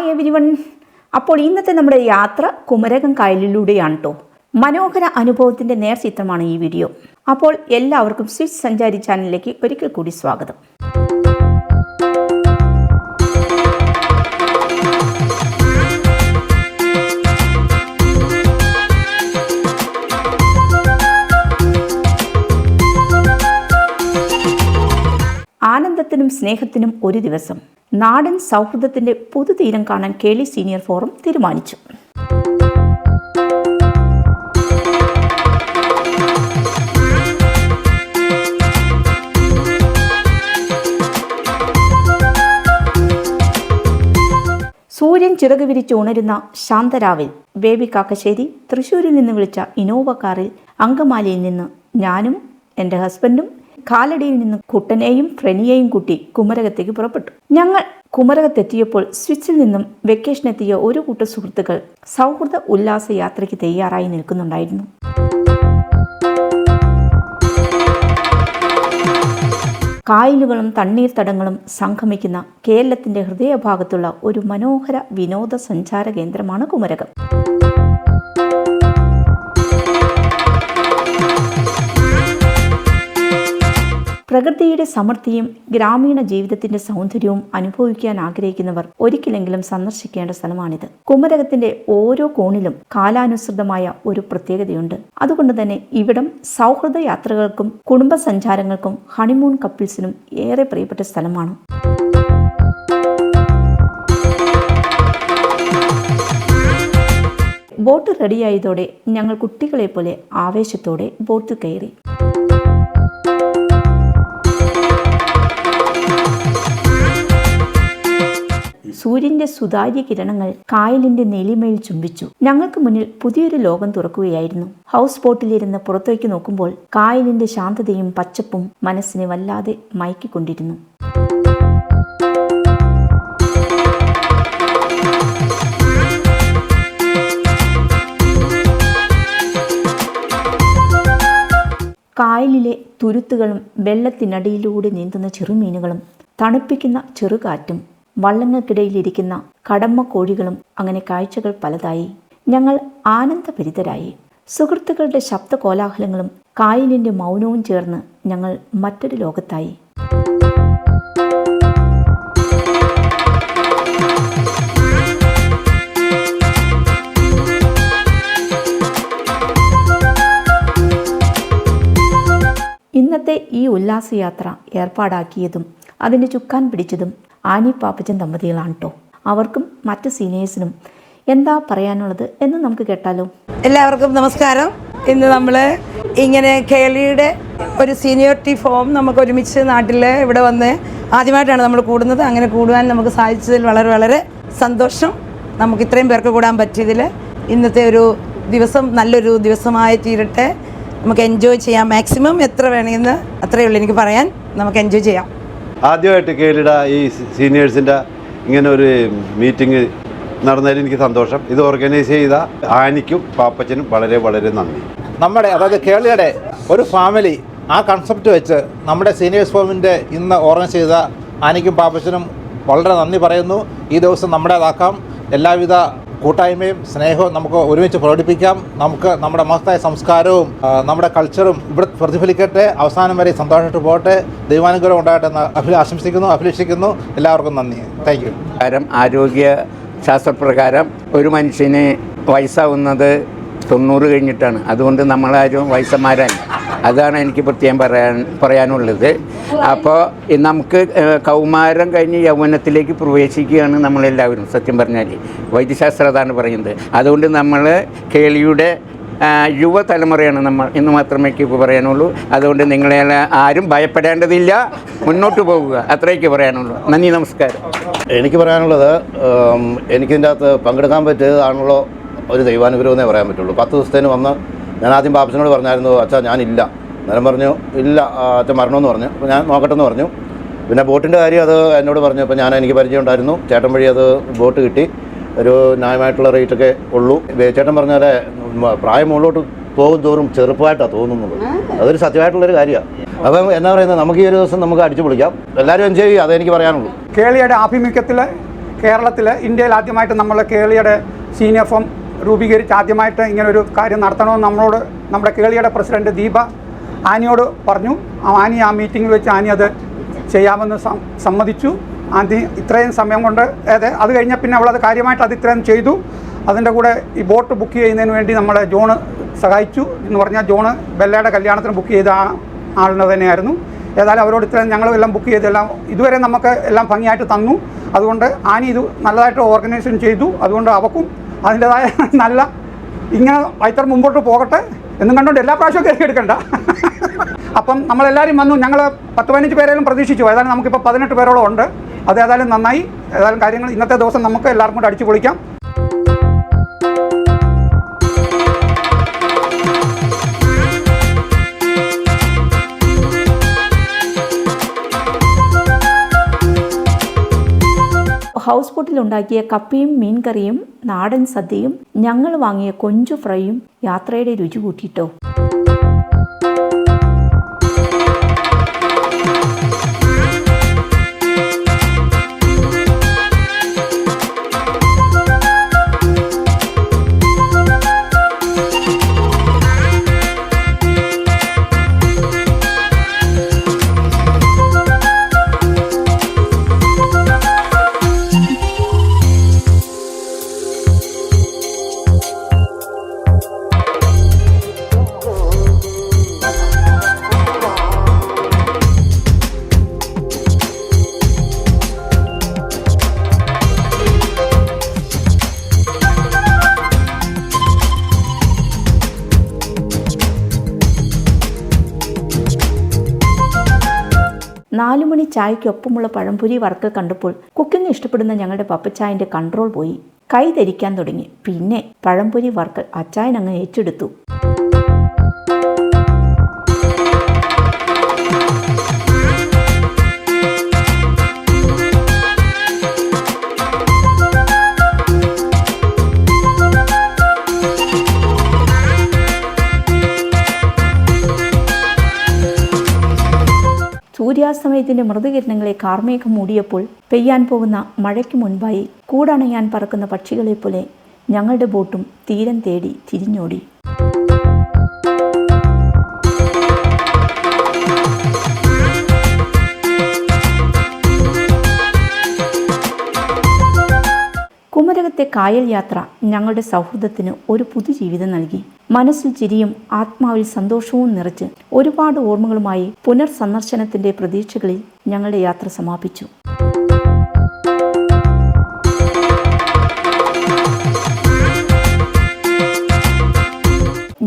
Hi everyone. അപ്പോൾ ഇന്നത്തെ നമ്മുടെ യാത്ര കുമരകം കായലിലൂടെയാണ് കേട്ടോ. മനോഹര അനുഭവത്തിൻ്റെ നേർചിത്രമാണ് ഈ വീഡിയോ. അപ്പോൾ എല്ലാവർക്കും സ്വിച്ച് സഞ്ചാരി ചാനലിലേക്ക് ഒരിക്കൽ കൂടി സ്വാഗതം. ആനന്ദത്തിനും സ്നേഹത്തിനും ഒരു ദിവസം. നാടൻ സൗഹൃദത്തിൻ്റെ പുതുതീരം കാണാൻ കേളി സീനിയർ ഫോറം തീരുമാനിച്ചു. സൂര്യൻ ചിറക് വിരിച്ച് ഉണരുന്ന ശാന്തരാവിൽ ബേബി കാക്കശ്ശേരി തൃശ്ശൂരിൽ നിന്ന് വിളിച്ച ഇനോവ കാറിൽ അങ്കമാലിയിൽ നിന്ന് ഞാനും എൻ്റെ ഹസ്ബൻഡും കാലടിയിൽ നിന്ന് കുട്ടനെയും ഫ്രെനിയെയും കൂട്ടി കുമരകത്തേക്ക് പുറപ്പെട്ടു. ഞങ്ങൾ കുമരകത്തെത്തിയപ്പോൾ സ്വിച്ചിൽ നിന്നും വെക്കേഷനെത്തിയ ഒരു കൂട്ടം സുഹൃത്തുക്കൾ സൗഹൃദ ഉല്ലാസ യാത്രയ്ക്ക് തയ്യാറായി നിൽക്കുന്നുണ്ടായിരുന്നു. കായലുകളും തണ്ണീർത്തടങ്ങളും സംഗമിക്കുന്ന കേരളത്തിൻ്റെ ഹൃദയഭാഗത്തുള്ള ഒരു മനോഹര വിനോദസഞ്ചാര കേന്ദ്രമാണ് കുമരകം. പ്രകൃതിയുടെ സമൃദ്ധിയും ഗ്രാമീണ ജീവിതത്തിന്റെ സൗന്ദര്യവും അനുഭവിക്കാൻ ആഗ്രഹിക്കുന്നവർ ഒരിക്കലെങ്കിലും സന്ദർശിക്കേണ്ട സ്ഥലമാണിത്. കുമരകത്തിന്റെ ഓരോ കോണിലും കാലാനുസൃതമായ ഒരു പ്രത്യേകതയുണ്ട്. അതുകൊണ്ട് തന്നെ ഇവിടം സൗഹൃദ യാത്രകൾക്കും കുടുംബസഞ്ചാരങ്ങൾക്കും ഹണിമൂൺ കപ്പിൾസിനും ഏറെ പ്രിയപ്പെട്ട സ്ഥലമാണ്. ബോട്ട് റെഡിയായതോടെ ഞങ്ങൾ കുട്ടികളെ പോലെ ആവേശത്തോടെ ബോട്ട് കയറി. സൂര്യന്റെ സുതാര്യ കിരണങ്ങൾ കായലിന്റെ നെലിമയിൽ ചുംബിച്ചു. ഞങ്ങൾക്ക് മുന്നിൽ പുതിയൊരു ലോകം തുറക്കുകയായിരുന്നു. ഹൗസ് ബോട്ടിലിരുന്ന് പുറത്തേക്ക് നോക്കുമ്പോൾ കായലിന്റെ ശാന്തതയും പച്ചപ്പും മനസ്സിനെ വല്ലാതെ മയക്കിക്കൊണ്ടിരുന്നു. കായലിലെ തുരുത്തുകളും വെള്ളത്തിനടിയിലൂടെ നീന്തുന്ന ചെറുമീനുകളും തണുപ്പിക്കുന്ന ചെറുകാറ്റും വള്ളങ്ങൾക്കിടയിലിരിക്കുന്ന കടമ്മ കോഴികളും അങ്ങനെ കാഴ്ചകൾ പലതായി. ഞങ്ങൾ ആനന്ദഭരിതരായി. സുഹൃത്തുക്കളുടെ ശബ്ദ കോലാഹലങ്ങളും കായലിൻ്റെ മൗനവും ചേർന്ന് ഞങ്ങൾ മറ്റൊരു ലോകത്തായി. ഇന്നത്തെ ഈ ഉല്ലാസയാത്ര ഏർപ്പാടാക്കിയതും അതിൻ്റെ ചുക്കാൻ പിടിച്ചതും ആനി പാപ്പച്ചൻ ദമ്പതികളാണ് കേട്ടോ. അവർക്കും മറ്റ് സീനിയേഴ്സിനും എന്താ പറയാനുള്ളത് എന്ന് നമുക്ക് കേട്ടാലോ. എല്ലാവർക്കും നമസ്കാരം. ഇന്ന് നമ്മൾ ഇങ്ങനെ കേളിയുടെ ഒരു സീനിയോറിറ്റി ഫോം നമുക്ക് ഒരുമിച്ച് നാട്ടിൽ ഇവിടെ വന്ന് ആദ്യമായിട്ടാണ് നമ്മൾ കൂടുന്നത്. അങ്ങനെ കൂടുവാൻ നമുക്ക് സാധിച്ചതിൽ വളരെ വളരെ സന്തോഷം. നമുക്ക് ഇത്രയും പേർക്ക് കൂടാൻ പറ്റിയതിൽ ഇന്നത്തെ ഒരു ദിവസം നല്ലൊരു ദിവസമായി തീരട്ടെ. നമുക്ക് എൻജോയ് ചെയ്യാം. മാക്സിമം എത്ര വേണമെന്ന് അത്രയേ ഉള്ളൂ എനിക്ക് പറയാൻ. നമുക്ക് എൻജോയ് ചെയ്യാം. ആദ്യമായിട്ട് കേളിയുടെ ഈ സീനിയേഴ്സിൻ്റെ ഇങ്ങനെ ഒരു മീറ്റിംഗ് നടന്നതിൽ എനിക്ക് സന്തോഷം. ഇത് ഓർഗനൈസ് ചെയ്ത ആനിക്കും പാപ്പച്ചനും വളരെ വളരെ നന്ദി. നമ്മുടെ അതായത് കേളിയുടെ ഒരു ഫാമിലി ആ കൺസെപ്റ്റ് വെച്ച് നമ്മുടെ സീനിയേഴ്സ് ഫോമിൻ്റെ ഇന്ന് ഓർഗനൈസ് ചെയ്ത ആനിക്കും പാപ്പച്ചനും വളരെ നന്ദി പറയുന്നു. ഈ ദിവസം നമ്മുടേതാക്കാം. എല്ലാവിധ കൂട്ടായ്മയും സ്നേഹവും നമുക്ക് ഒരുമിച്ച് പ്രകടിപ്പിക്കാം. നമുക്ക് നമ്മുടെ മഹത്തായ സംസ്കാരവും നമ്മുടെ കൾച്ചറും ഇവിടെ പ്രതിഫലിക്കട്ടെ. അവസാനം വരെ സന്തോഷമായിട്ട് പോകട്ടെ. ദൈവാനുഗ്രഹം ഉണ്ടാകട്ടെ എന്ന് അഭിലഷിക്കുന്നു. എല്ലാവർക്കും നന്ദി. Thank you. ആരോഗ്യ ശാസ്ത്രപ്രകാരം ഒരു മനുഷ്യന് വയസ്സാവുന്നത് 90 കഴിഞ്ഞിട്ടാണ്. അതുകൊണ്ട് നമ്മളാരും വയസ്സന്മാരല്ല. അതാണ് എനിക്ക് പ്രത്യേകം പറയാനുള്ളത്. അപ്പോൾ നമുക്ക് കൗമാരം കഴിഞ്ഞ് യൗവനത്തിലേക്ക് പ്രവേശിക്കുകയാണ് നമ്മളെല്ലാവരും. സത്യം പറഞ്ഞാൽ വൈദ്യശാസ്ത്രം അതാണ് പറയുന്നത്. അതുകൊണ്ട് നമ്മൾ കേളിയുടെ യുവതലമുറയാണ് നമ്മൾ എന്ന് മാത്രമേ എനിക്ക് പറയാനുള്ളൂ. അതുകൊണ്ട് നിങ്ങളെ ആരും ഭയപ്പെടേണ്ടതില്ല, മുന്നോട്ട് പോകുക, അത്രയൊക്കെ പറയാനുള്ളൂ. നന്ദി, നമസ്കാരം. എനിക്ക് പറയാനുള്ളത്, എനിക്കിതിൻ്റെ അകത്ത് പങ്കെടുക്കാൻ പറ്റിയതാണല്ലോ ഒരു ദൈവാനുഗ്രഹം എന്നേ പറയാൻ പറ്റുള്ളൂ. 10 ദിവസത്തേന് വന്ന് ഞാൻ ആദ്യം പാപ്പച്ചനോട് പറഞ്ഞായിരുന്നു, അച്ഛാ ഞാനില്ല. നേരം പറഞ്ഞു ഇല്ല അച്ഛൻ മരണമെന്ന് പറഞ്ഞു. അപ്പോൾ ഞാൻ നോക്കട്ടെന്ന് പറഞ്ഞു. പിന്നെ ബോട്ടിൻ്റെ കാര്യം അത് എന്നോട് പറഞ്ഞു. അപ്പോൾ എനിക്ക് പരിചയം ഉണ്ടായിരുന്നു. ചേട്ടൻ വഴി അത് ബോട്ട് കിട്ടി. ഒരു ന്യായമായിട്ടുള്ള റേറ്റൊക്കെ ഉള്ളൂ. ചേട്ടൻ പറഞ്ഞാൽ പ്രായം മുകളിലോട്ട് പോകും തോറും ചെറുപ്പമായിട്ടാണ് തോന്നുന്നത്. അതൊരു സത്യമായിട്ടുള്ളൊരു കാര്യമാണ്. അപ്പം എന്നാ പറയുന്നത്, നമുക്ക് ഈ ഒരു ദിവസം നമുക്ക് അടിച്ചു പൊളിക്കാം. എല്ലാവരും എൻജോയ് ചെയ്യുക, അതെനിക്ക് പറയാനുള്ളൂ. കേളിയുടെ ആഭിമുഖ്യത്തിൽ കേരളത്തിൽ ഇന്ത്യയിൽ ആദ്യമായിട്ട് നമ്മൾ കേളിയുടെ സീനിയർ ഫോം രൂപീകരിച്ച് ആദ്യമായിട്ട് ഇങ്ങനൊരു കാര്യം നടത്തണമെന്ന് നമ്മളോട് നമ്മുടെ കേളിയുടെ പ്രസിഡന്റ് ദീപ ആനിയോട് പറഞ്ഞു. ആനി ആ മീറ്റിങ്ങിൽ വെച്ച് ആനി അത് ചെയ്യാമെന്ന് സമ്മതിച്ചു. ആദ്യം ഇത്രയും സമയം കൊണ്ട് അത് കഴിഞ്ഞാൽ പിന്നെ അവളത് കാര്യമായിട്ട് അത് ഇത്രയും ചെയ്തു. അതിൻ്റെ കൂടെ ഈ ബോട്ട് ബുക്ക് ചെയ്യുന്നതിന് വേണ്ടി നമ്മളെ ജോണ് സഹായിച്ചു എന്ന് പറഞ്ഞാൽ ജോണ് ബെല്ലയുടെ കല്യാണത്തിന് ബുക്ക് ചെയ്ത ആളിന് തന്നെയായിരുന്നു. ഏതായാലും അവരോട് ഇത്രയും ഞങ്ങളെല്ലാം ബുക്ക് ചെയ്തെല്ലാം ഇതുവരെ നമുക്ക് എല്ലാം ഭംഗിയായിട്ട് തന്നു. അതുകൊണ്ട് ആനി ഇത് നല്ലതായിട്ട് ഓർഗനൈസേഷൻ ചെയ്തു. അതുകൊണ്ട് അവക്കും അതിൻ്റെതായ നല്ല ഇങ്ങനെ വൈത്തർ മുമ്പോട്ട് പോകട്ടെ എന്നും കണ്ടുകൊണ്ട് എല്ലാ പ്രാവശ്യവും കയറി എടുക്കണ്ട. അപ്പം നമ്മളെല്ലാവരും വന്നു. ഞങ്ങൾ 10-15 പേരെങ്കിലും പ്രതീക്ഷിച്ചു. ഏതായാലും നമുക്കിപ്പോൾ 18 പേരോളം ഉണ്ട്. അത് ഏതായാലും നന്നായി. ഏതായാലും കാര്യങ്ങൾ ഇന്നത്തെ ദിവസം നമുക്ക് എല്ലാവർക്കും കൂടെ അടിച്ചു പൊളിക്കാം. ഹൗസ് ബോട്ടിലുണ്ടാക്കിയ കപ്പയും മീൻകറിയും നാടൻ സദ്യയും ഞങ്ങൾ വാങ്ങിയ കൊഞ്ചു ഫ്രൈയും യാത്രയുടെ രുചി കൂട്ടിയിട്ടോ. നാലുമണി ചായയ്ക്കൊപ്പമുള്ള പഴംപൊരി വറുക്കൽ കണ്ടപ്പോൾ കുക്കിംഗ് ഇഷ്ടപ്പെടുന്ന ഞങ്ങളുടെ പപ്പച്ചായൻ്റെ കൺട്രോൾ പോയി. കൈ ധരിക്കാൻ തുടങ്ങി. പിന്നെ പഴംപൊരി വറുക്കൽ അച്ചായൻ അങ്ങ് ഏറ്റെടുത്തു. സൂര്യാസ്തമയത്തിൻ്റെ മൃദുകിരണങ്ങളെ കാർമേഘം മൂടിയപ്പോൾ പെയ്യാൻ പോകുന്ന മഴയ്ക്ക് മുൻപായി കൂടണയാൻ പറക്കുന്ന പക്ഷികളെപ്പോലെ ഞങ്ങളുടെ ബോട്ടും തീരം തേടി തിരിഞ്ഞോടി. കുമരകത്തെ കായൽ യാത്ര ഞങ്ങളുടെ സൗഹൃദത്തിന് ഒരു പുതുജീവിതം നൽകി. മനസ്സിൽ ചിരിയും ആത്മാവിൽ സന്തോഷവും നിറച്ച് ഒരുപാട് ഓർമ്മകളുമായി പുനർസന്ദർശനത്തിൻ്റെ പ്രതീക്ഷകളിൽ ഞങ്ങളുടെ യാത്ര സമാപിച്ചു.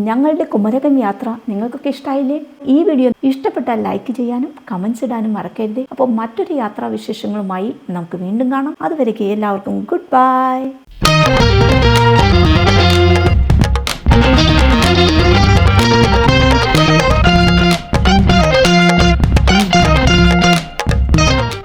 ഞങ്ങളുടെ കുമരകം യാത്ര നിങ്ങൾക്കൊക്കെ ഇഷ്ടമായില്ലേ? ഈ വീഡിയോ ഇഷ്ടപ്പെട്ടാൽ ലൈക്ക് ചെയ്യാനും കമൻസ് ഇടാനും മറക്കരുത്. അപ്പോൾ മറ്റൊരു യാത്രാ വിശേഷങ്ങളുമായി നമുക്ക് വീണ്ടും കാണാം. അതുവരേക്കും എല്ലാവർക്കും ഗുഡ് ബൈ.